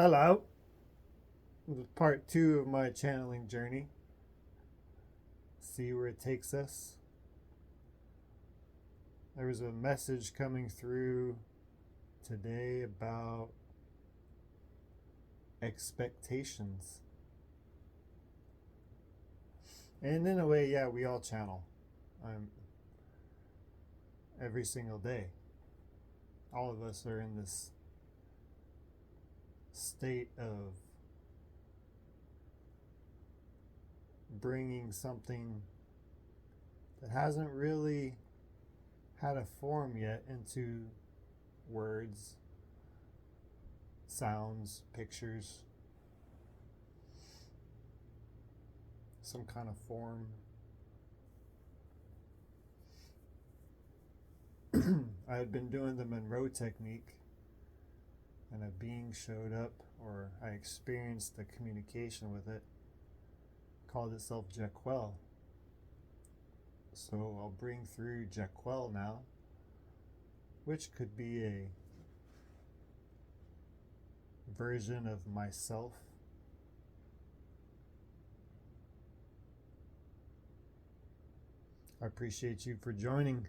Hello. Part two of my channeling journey. See where it takes us. There was a message coming through today about expectations. And in a way, yeah, we all channel every single day. All of us are in this state of bringing something that hasn't really had a form yet into words, sounds, pictures, some kind of form. I had been doing the Monroe technique, and a being showed up, or I experienced the communication with it, called itself Ja-Quel. So I'll bring through Ja-Quel now, which could be a version of myself. I appreciate you for joining.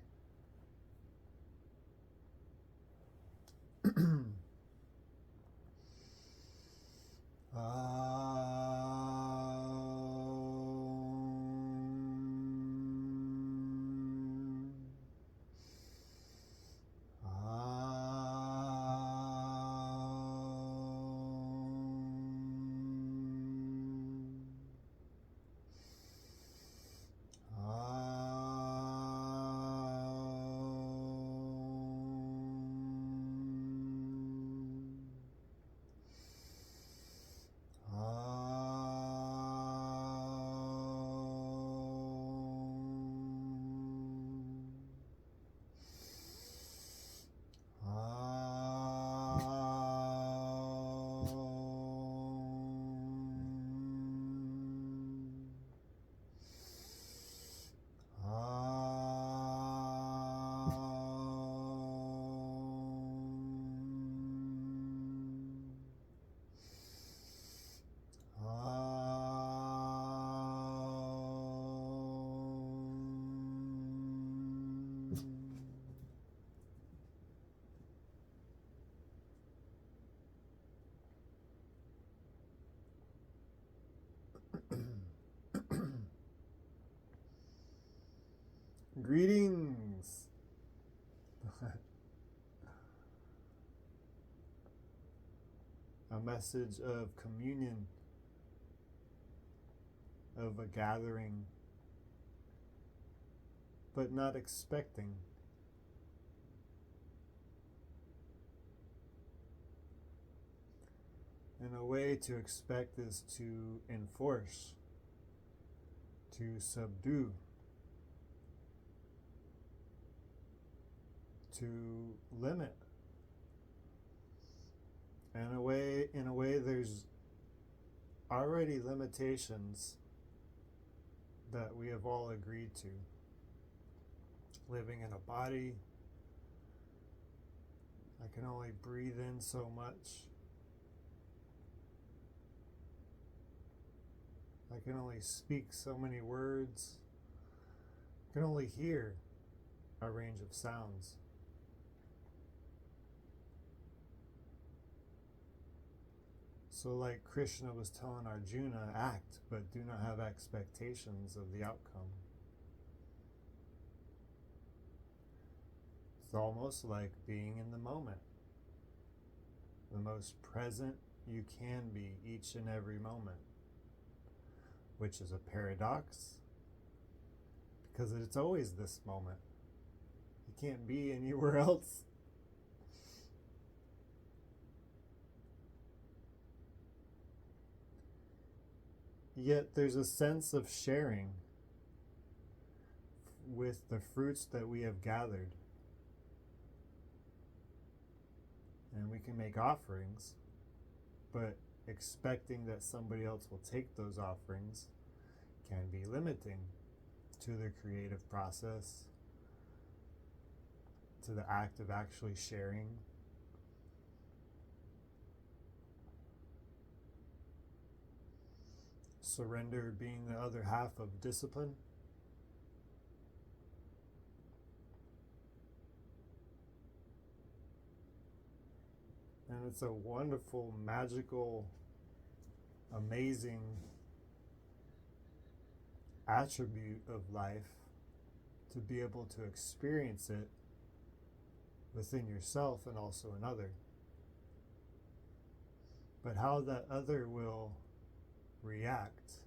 Greetings. A message of communion, of a gathering, but not expecting. And a way to expect is to enforce, to subdue, to limit. And in a way, there's already limitations that we have all agreed to. Living in a body, I can only breathe in so much. I can only speak so many words. I can only hear a range of sounds. So like Krishna was telling Arjuna, act, but do not have expectations of the outcome. It's almost like being in the moment. The most present you can be each and every moment. Which is a paradox, because it's always this moment. You can't be anywhere else. Yet there's a sense of sharing with the fruits that we have gathered. And we can make offerings, but expecting that somebody else will take those offerings can be limiting to the creative process, to the act of actually sharing. surrender being the other half of discipline. And it's a wonderful, magical, amazing attribute of life to be able to experience it within yourself and also another. But how that other will react,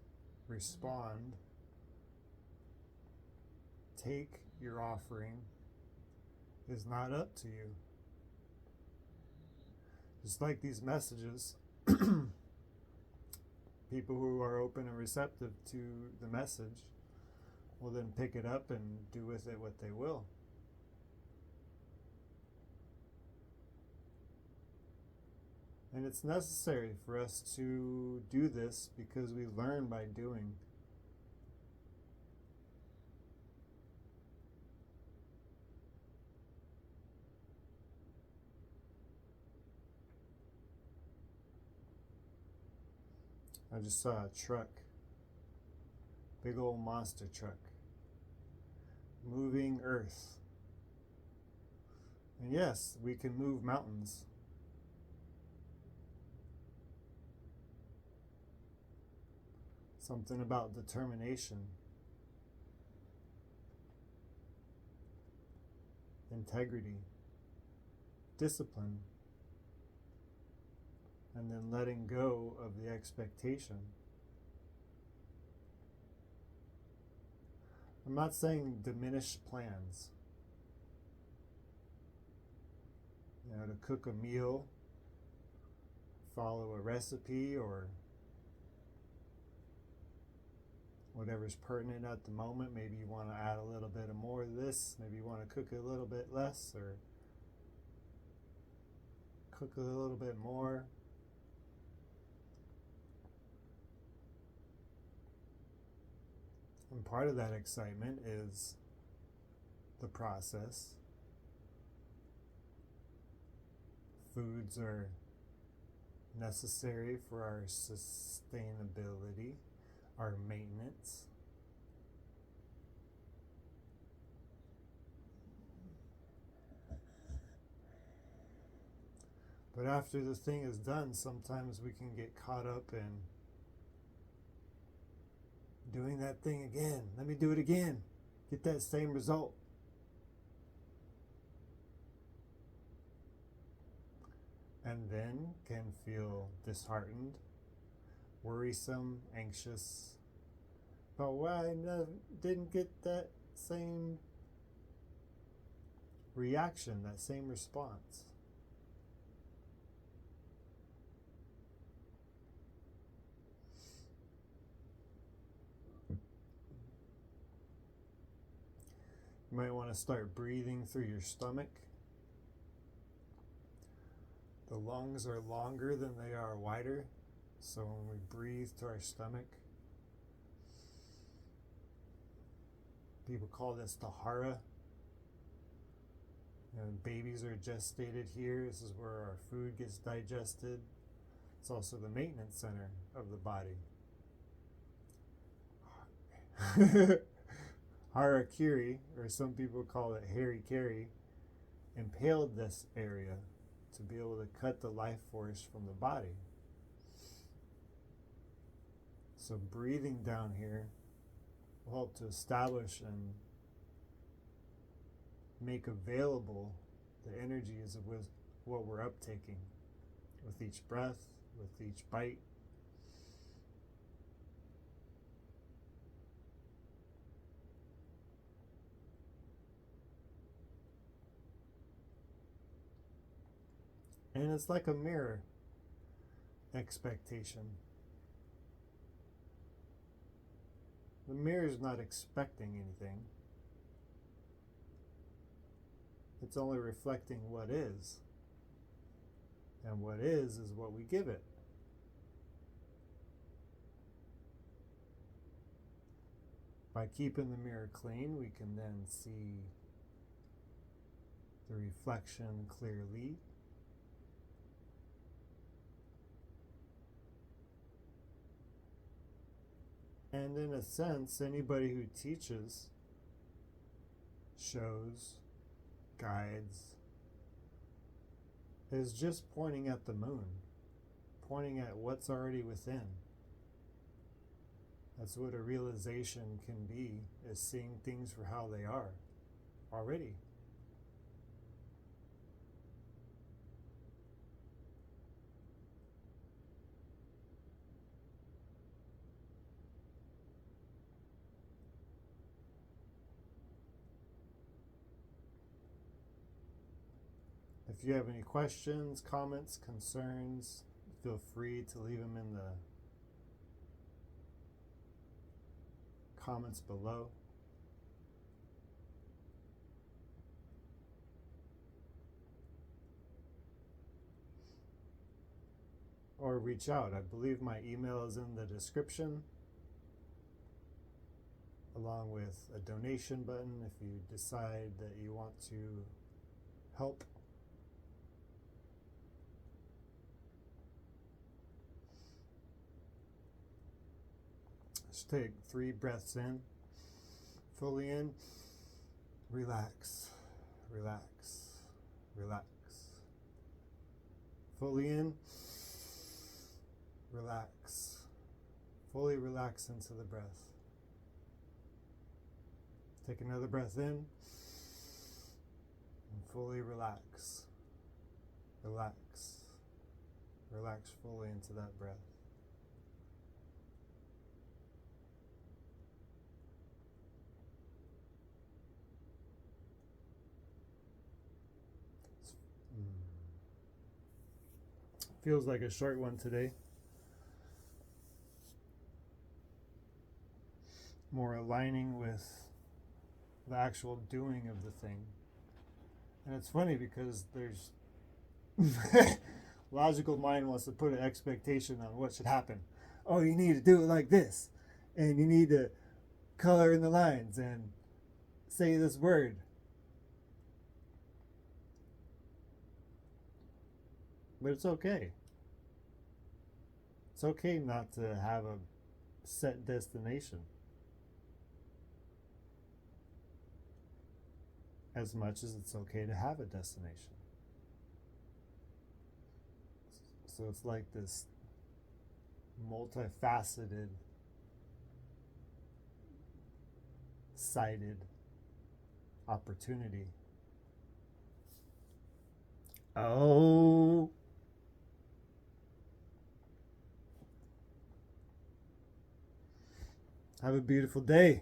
respond, take your offering is not up to you. Just like these messages, people who are open and receptive to the message will then pick it up and do with it what they will. And it's necessary for us to do this because we learn by doing. I just saw a truck, big old monster truck, moving earth. And yes, we can move mountains. Something about determination, integrity, discipline, and then letting go of the expectation. I'm not saying diminish plans. You know, to cook a meal, follow a recipe, or whatever's pertinent at the moment. Maybe you want to add a little bit of more of this. Maybe you want to cook a little bit less, or cook a little bit more. And part of that excitement is the process. Foods are necessary for our sustainability, our maintenance. But after the thing is done, sometimes we can get caught up in doing that thing again. Let me do it again. Get that same result. And then can feel disheartened, worrisome, anxious about why I didn't get that same reaction, that same response. You might want to start breathing through your stomach. The lungs are longer than they are wider, so when we breathe to our stomach, people call this the hara. Babies are gestated here. This is where our food gets digested. It's also the maintenance center of the body. Harakiri, or some people call it harikiri, impaled this area to be able to cut the life force from the body. So breathing down here will help to establish and make available the energies of what we're uptaking with each breath, with each bite. And it's like a mirror expectation. The mirror is not expecting anything. It's only reflecting what is. And what is what we give it. By keeping the mirror clean, we can then see the reflection clearly. And in a sense, anybody who teaches, shows, guides, is just pointing at the moon, pointing at what's already within. That's what a realization can be, is seeing things for how they are already. If you have any questions, comments, concerns, feel free to leave them in the comments below. Or reach out. I believe my email is in the description, along with a donation button if you decide that you want to help. Just take 3 breaths in, fully in, relax, relax, relax. Fully in, relax, fully relax into the breath. Take another breath in, and fully relax, relax, relax fully into that breath. Feels like a short one today. More aligning with the actual doing of the thing. And it's funny because there's logical mind wants to put an expectation on what should happen. Oh, you need to do it like this, and you need to color in the lines and say this word. But it's okay. It's okay not to have a set destination, as much as it's okay to have a destination. So it's like this multifaceted, sided opportunity. Oh. Have a beautiful day.